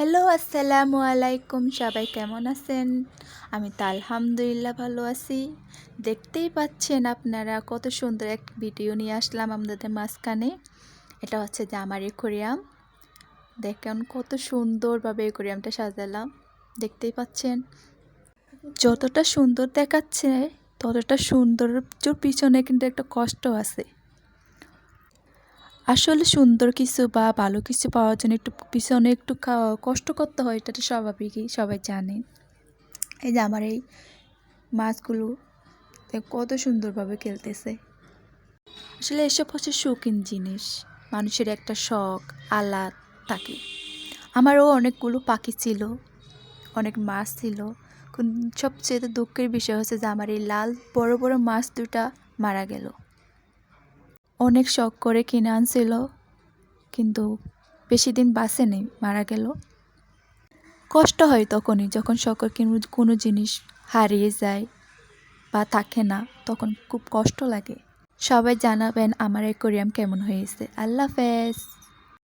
Hello, আসসালামু আলাইকুম। সবাই কেমন আছেন? আমি তো আলহামদুলিল্লাহ ভালো আছি। দেখতেই পাচ্ছেন আপনারা কত সুন্দর একটা ভিডিও নিয়ে আসলাম আপনাদের মাঝখানে। এটা হচ্ছে যে আমার অ্যাকোয়ারিয়াম। দেখেন কত সুন্দরভাবে অ্যাকোয়ারিয়ামটা সাজালাম। দেখতেই পাচ্ছেন। যতটা সুন্দর দেখাচ্ছে ততটা সৌন্দর্যের পিছনে কিন্তু একটা কষ্ট আছে। আসলে সুন্দর কিছু বা ভালো কিছু পাওয়ার জন্য একটু পিছনে একটু কষ্ট করতে হয়, এটা তো স্বাভাবিকই, সবাই জানে। এই যে আমার এই মাছগুলো কত সুন্দরভাবে খেলতেছে। আসলে এসব হচ্ছে শৌখিন জিনিস, মানুষের একটা শখ আহ্লাদ থাকে। আমারও অনেকগুলো পাখি ছিল, অনেক মাছ ছিল। সবচেয়ে দুঃখের বিষয় হচ্ছে যে আমার এই লাল বড় বড় মাছ দুটা মারা গেল। অনেক শখ করে কিনে আনছিল, কিন্তু বেশি দিন বাঁচে নেই, মারা গেল। কষ্ট হয় তখনই যখন সকল কোনো জিনিস হারিয়ে যায় বা থাকে না, তখন খুব কষ্ট লাগে। সবাই জানাবেন আমার অ্যাকোয়ারিয়াম কেমন হয়েছে। আল্লাহ হাফেজ।